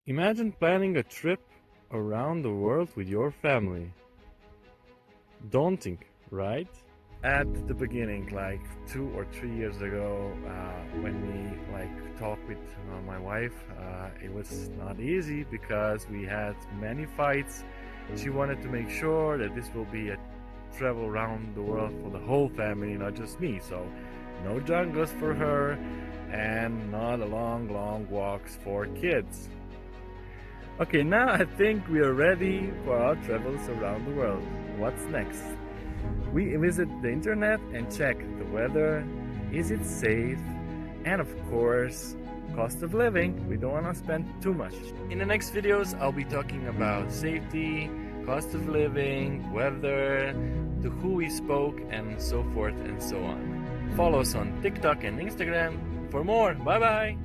Imagine planning a trip around the world with your family. Daunting, right? At the beginning, like 2 or 3 years ago, when we talked with my wife, it was not easy because we had many fights. She wanted to make sure that this will be a travel around the world for the whole family, not just me. So no jungles for her and not a long walks for kids. Okay, now I think we are ready for our travels around the world. What's next? We visit the internet and check the weather, is it safe, and of course, cost of living. We don't want to spend too much. In the next videos, I'll be talking about safety, cost of living, weather, to who we spoke, and so forth and so on. Follow us on TikTok and Instagram for more. Bye bye!